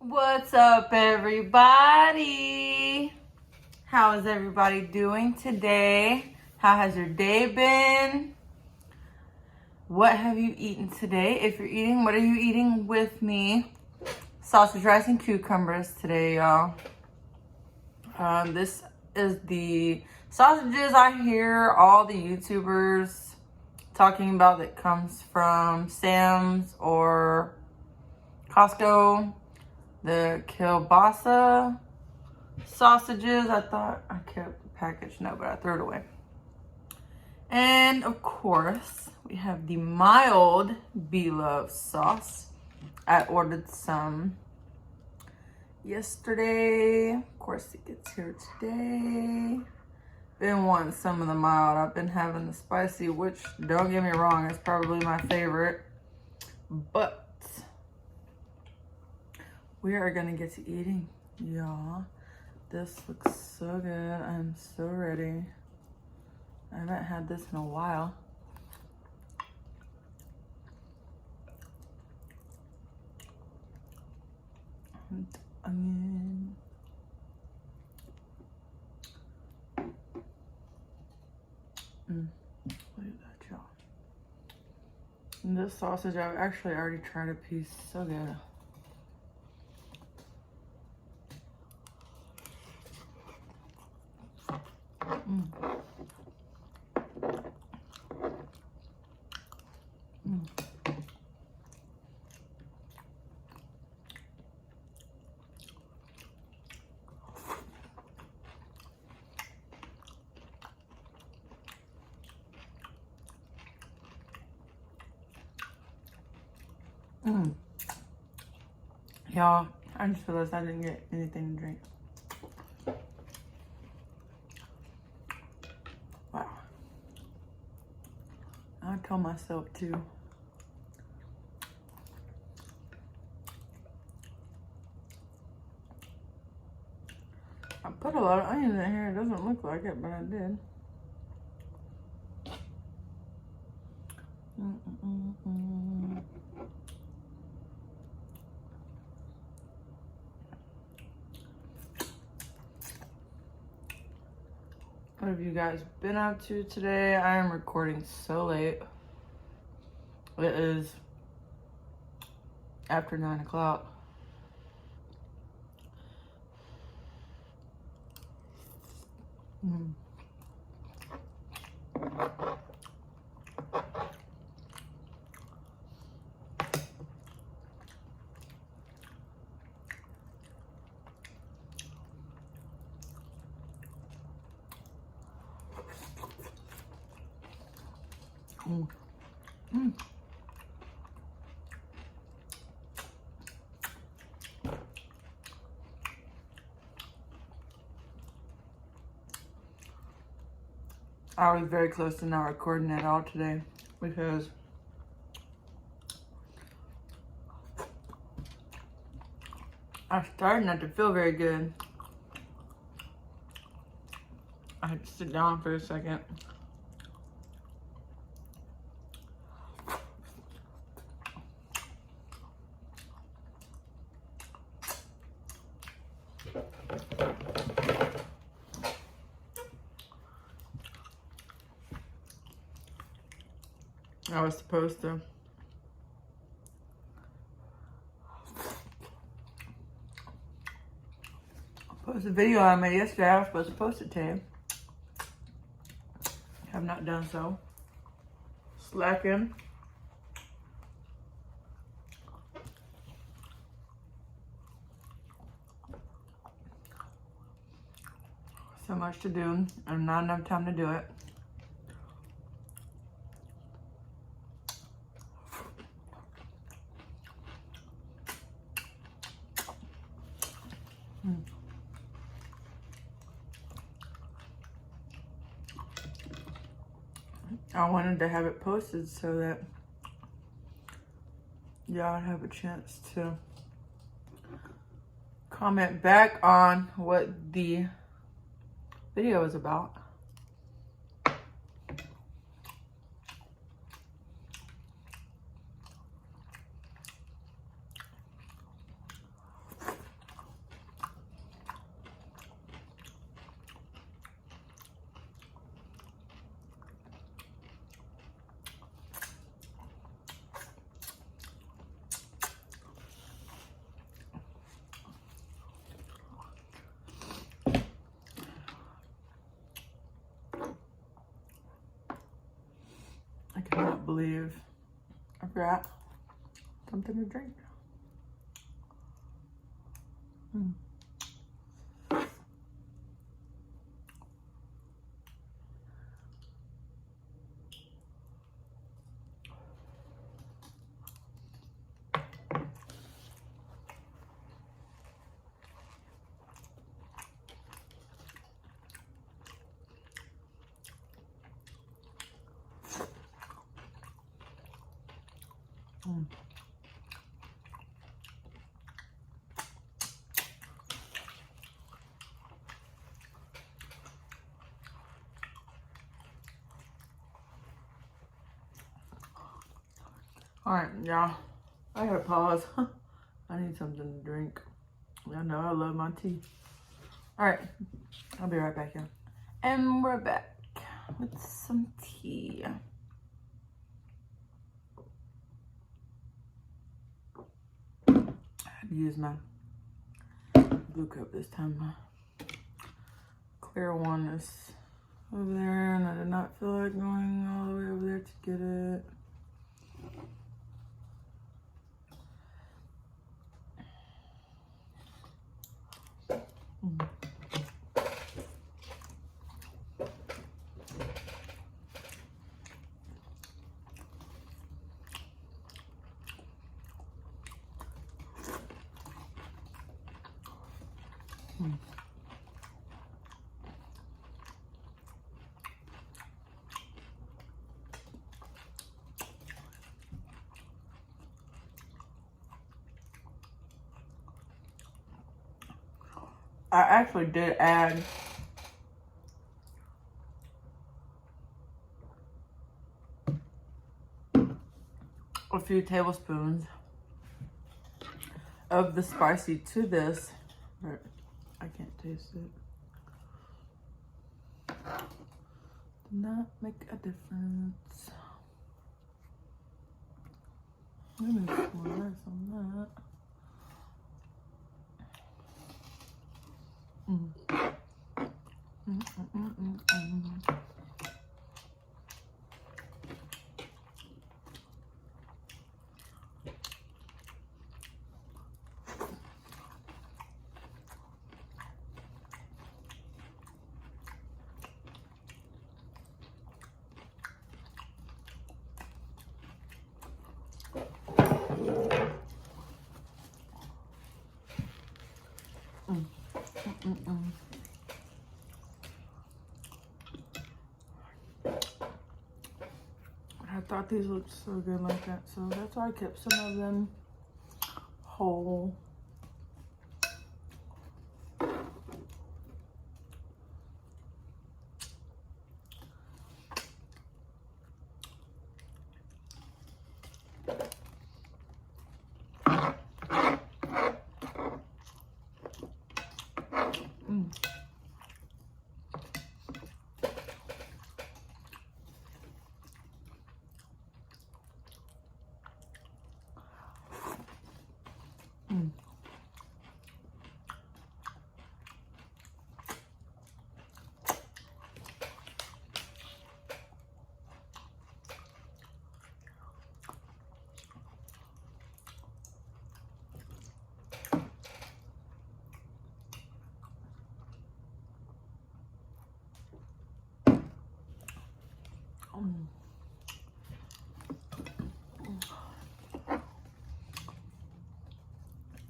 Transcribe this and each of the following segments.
What's up, everybody? How is everybody doing today? How has your day been? What have you eaten today? If you're eating, what are you eating with me? Sausage, rice, and cucumbers today, y'all. This is the sausages I hear all the YouTubers talking about that comes from Sam's or Costco. The kielbasa sausages. I thought I kept the package. No, but I threw it away. And of course, we have the mild Bloveslife sauce. I ordered some yesterday. Of course, it gets here today. Been wanting some of the mild. I've been having the spicy, which, don't get me wrong, is probably my favorite. But we are gonna get to eating, y'all. This looks so good. I'm so ready. I haven't had this in a while. And onion. Look at that, y'all. And this sausage, I've actually already tried a piece. So good. Y'all, I just realized I didn't get anything to drink. Wow. I told myself to. I put a lot of onions in here. It doesn't look like it, but I did. What have you guys been up to today? I am recording so late. It is after 9 o'clock. I was very close to not recording at all today because I started not to feel very good. I had to sit down for a second. I was supposed to post a video I made yesterday. I was supposed to post it today. Have not done so. Slacking. So much to do and not enough time to do it. I wanted to have it posted so that y'all have a chance to comment back on what the video is about. got something to drink. All right, y'all. I gotta pause. I need something to drink. Y'all know I love my tea. All right, I'll be right back here. And we're back with some tea. I had to use my blue cup this time. My clear one is over there, and I did not feel like going all the way over there to get it. I actually did add a few tablespoons of the spicy to this, but I can't taste it. Did not make a difference. I'm gonna need some more rice on that. I thought these looked so good like that, so that's why I kept some of them whole.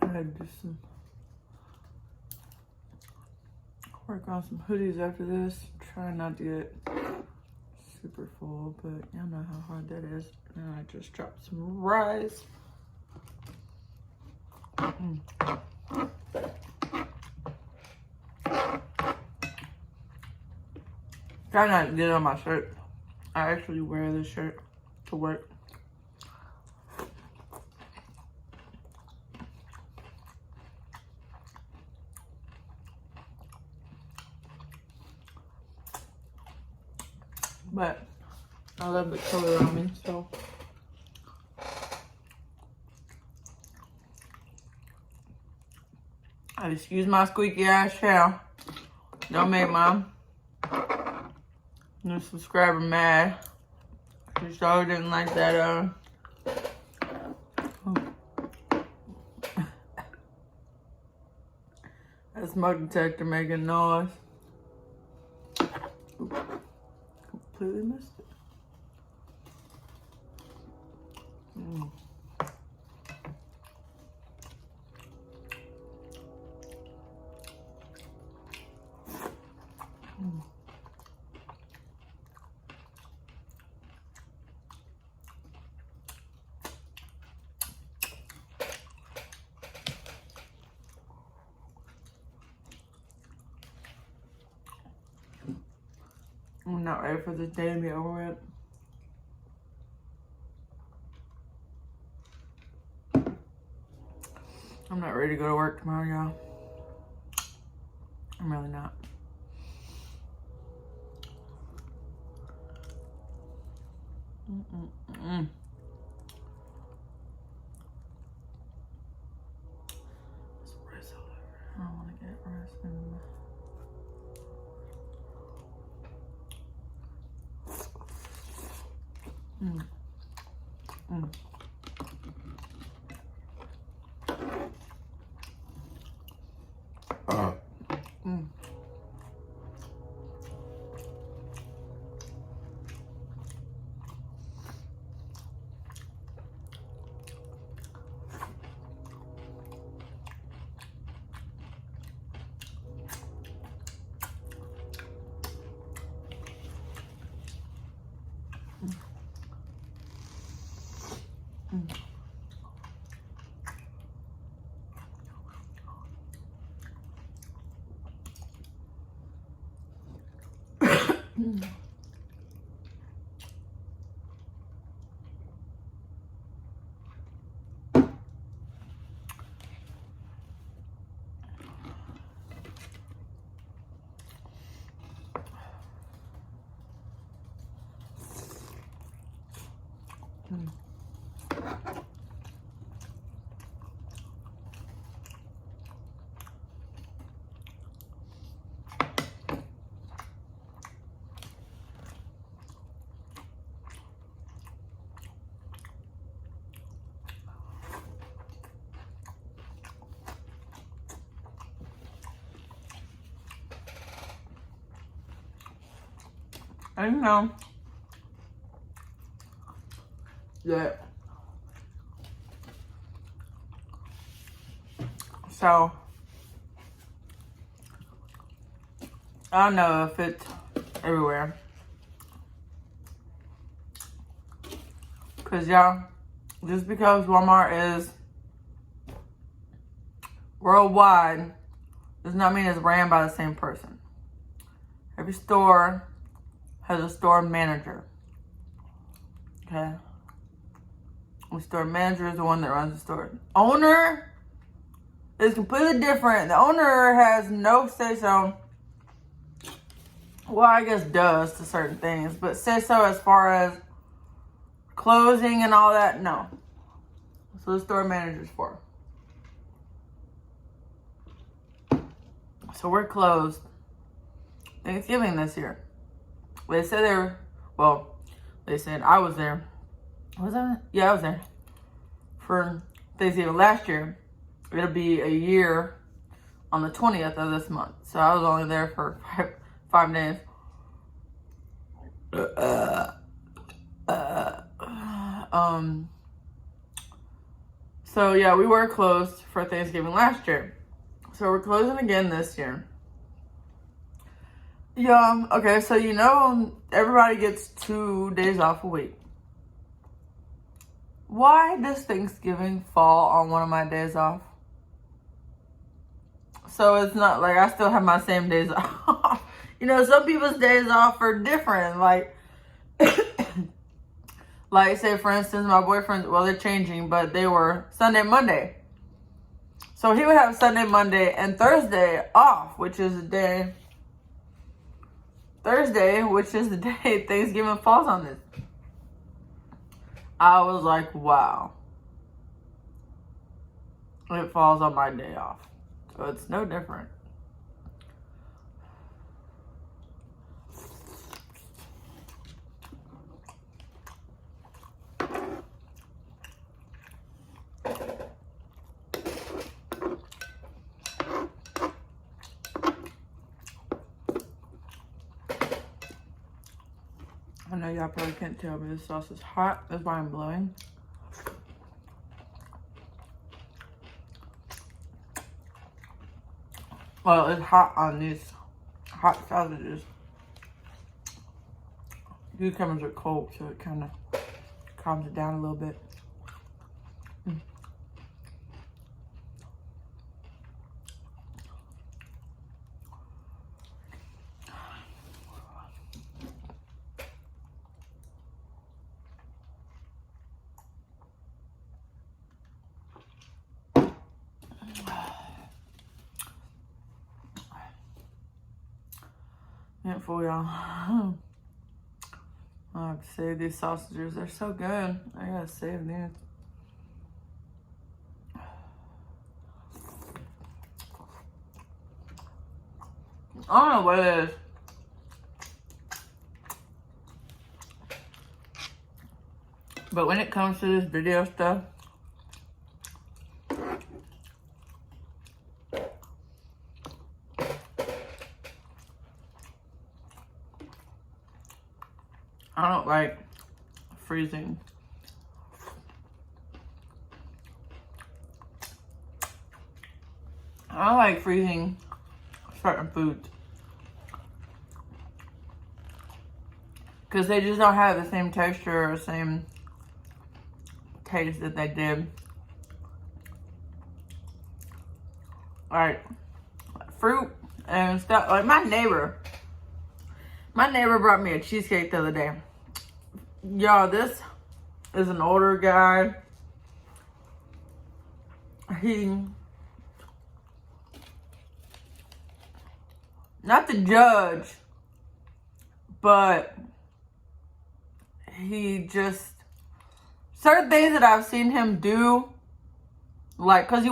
I had to do some work on some hoodies after this. Try not to get super full, but y'all know how hard that is. And I just dropped some rice. Try not to get it on my shirt. I actually wear this shirt to work. But I love the color on me, so I excuse my squeaky ass shell. Don't make my new subscriber mad. She sure didn't like that The smoke detector making noise. Oops. Completely missed it. Mm. I'm not ready for this day to be over with. I'm not ready to go to work tomorrow, y'all. I'm really not. Mm-mm-mm. There's rice all over. I don't want to get rice in my... Mm. Mm. Mm. Mm. I know that. So I don't know if it's everywhere. Cause y'all, just because Walmart is worldwide does not mean it's ran by the same person. Every store has a store manager. Okay? The store manager is the one that runs the store. Owner is completely different. The owner has no say-so. Well, I guess does to certain things, but say-so as far as closing and all that, no. So the store manager's for. So we're closed Thanksgiving this year. They said they were, well, they said I was there. Was I? Yeah, I was there for Thanksgiving last year. It'll be a year on the 20th of this month. So I was only there for five days. So yeah, we were closed for Thanksgiving last year. So we're closing again this year. Yeah, okay, so you know everybody gets 2 days off a week. Why does Thanksgiving fall on one of my days off? So it's not like I still have my same days off. You know, some people's days off are different. Like, like say for instance, my boyfriend, well, they're changing, but they were Sunday, Monday. So he would have Sunday, Monday, and Thursday off, which is the day, Thursday, which is the day Thanksgiving falls on this. I was like, wow. It falls on my day off. So it's no different. know y'all probably can't tell, but this sauce is hot. That's why I'm blowing. Well, it's hot on these hot sausages. Cucumbers are cold, so it kind of calms it down a little bit. Ain't full, y'all. I have to save these sausages. They're so good. I gotta save these. I don't know what it is. But when it comes to this video stuff, I don't like freezing. I don't like freezing certain foods. Because they just don't have the same texture or same taste that they did. Like fruit and stuff. Like my neighbor brought me a cheesecake the other day. Y'all, this is an older guy. He, not to judge, but he just, certain things that I've seen him do, like, cause he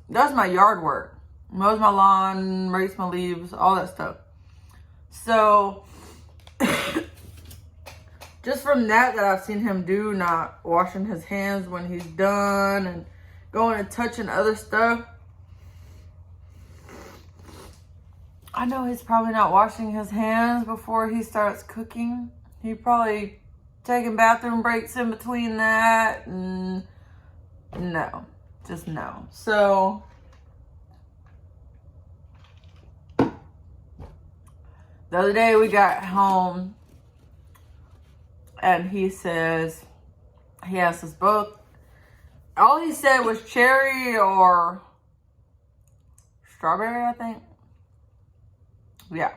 does my yard work, mows my lawn, rakes my leaves, all that stuff. So, just from that I've seen him do, not washing his hands when he's done and going and touching other stuff. I know he's probably not washing his hands before he starts cooking. He probably taking bathroom breaks in between that, and no, just no. So, the other day we got home and he says, he asked us both, all he said was cherry or strawberry, I think. Yeah.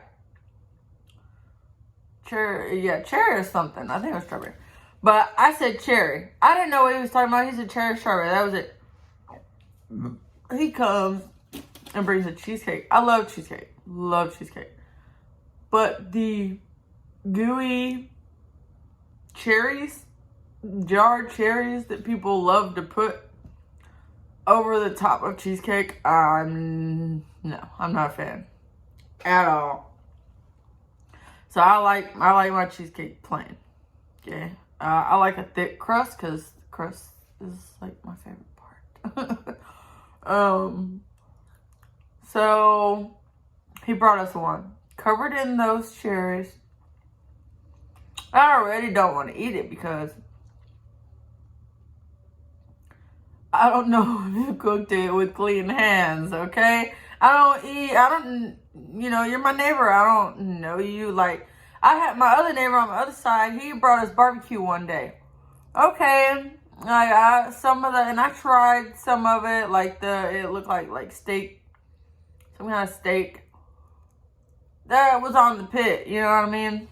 Cherry or something. I think it was strawberry. But I said cherry. I didn't know what he was talking about. He said cherry, strawberry. That was it. He comes and brings a cheesecake. I love cheesecake. Love cheesecake. But the gooey cherries, jarred cherries that people love to put over the top of cheesecake, I'm not a fan at all. So I like my cheesecake plain. Okay, I like a thick crust because crust is like my favorite part. So he brought us one covered in those cherries. I already don't want to eat it because I don't know who cooked it with clean hands, okay? You're my neighbor. I don't know you. Like, I had my other neighbor on the other side. He brought us barbecue one day. Okay. And I tried some of it. It looked like steak. Some kind of steak. That was on the pit. You know what I mean?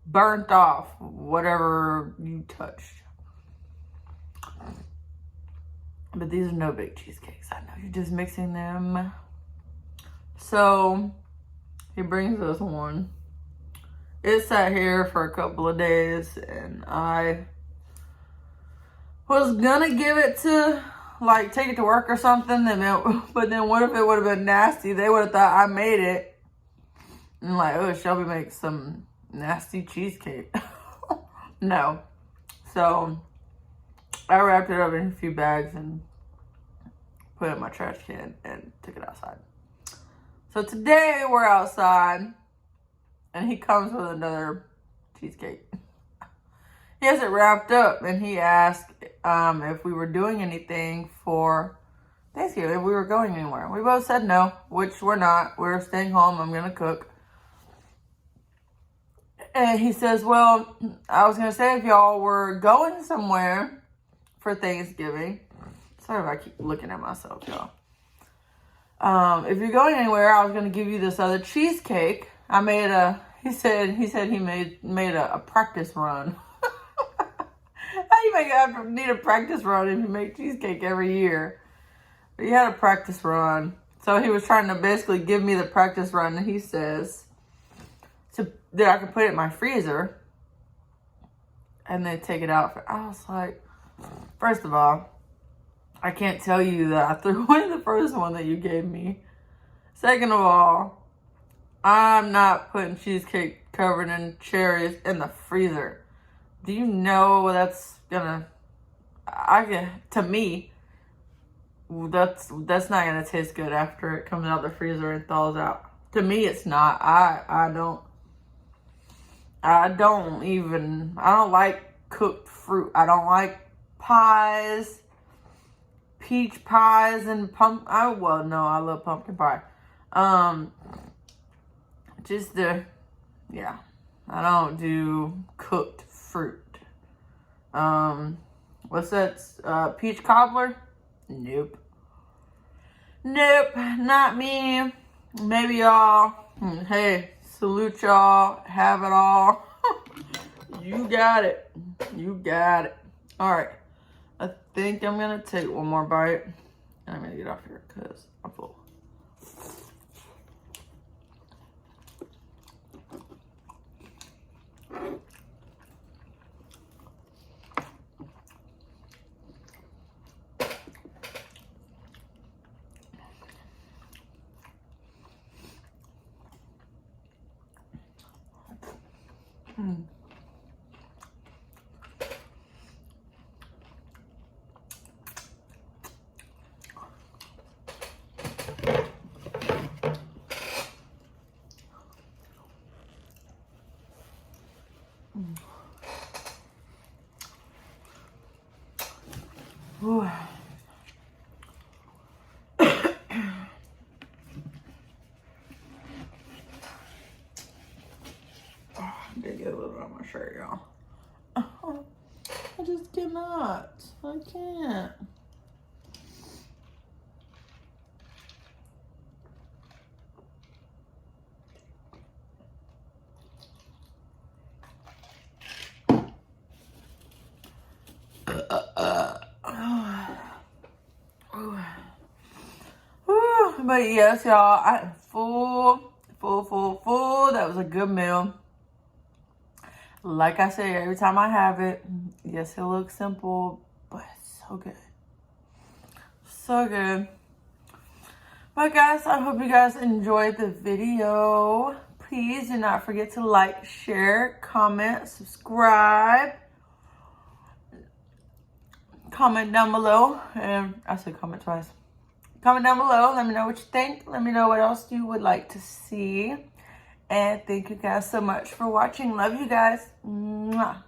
Burnt off whatever you touched. But these are no big cheesecakes. I know you're just mixing them. So he brings us one. It sat here for a couple of days and I was gonna give it to, take it to work or something. But then what if it would have been nasty? They would have thought I made it. And Shelby makes some nasty cheesecake. No. So I wrapped it up in a few bags and put it in my trash can and took it outside. So today we're outside and he comes with another cheesecake. He has it wrapped up, and he asked if we were doing anything for Thanksgiving, if we were going anywhere. We both said no, which we're not. We're staying home. I'm going to cook. And he says, well, I was going to say if y'all were going somewhere for Thanksgiving. Sorry if I keep looking at myself, y'all. If you're going anywhere, I was going to give you this other cheesecake. He said he made a practice run. How you need a practice run if you make cheesecake every year? But he had a practice run. So he was trying to basically give me the practice run, and he says that I could put it in my freezer and then take it out. I was like, first of all, I can't tell you that I threw away the first one that you gave me. Second of all, I'm not putting cheesecake covered in cherries in the freezer. Do you know that's gonna, to me, that's not gonna taste good after it comes out of the freezer and thaws out. To me, it's not. I don't like cooked fruit. I don't like pies, peach pies, and I love pumpkin pie. I don't do cooked fruit. What's that? Peach cobbler? Nope, not me. Maybe y'all. Hey, salute y'all. Have it all. You got it. All right. I think I'm gonna take one more bite, and I'm gonna get off here because I'm full. Ooh. I did get a little bit on my shirt, y'all. I just cannot. I can't. But yes, y'all, I'm full. That was a good meal. Like I say, every time I have it, yes, it looks simple, but it's so good. So good. But guys, I hope you guys enjoyed the video. Please do not forget to like, share, comment, subscribe. Comment down below. And I said comment twice. Comment down below. Let me know what you think. Let me know what else you would like to see. And thank you guys so much for watching. Love you guys. Mwah.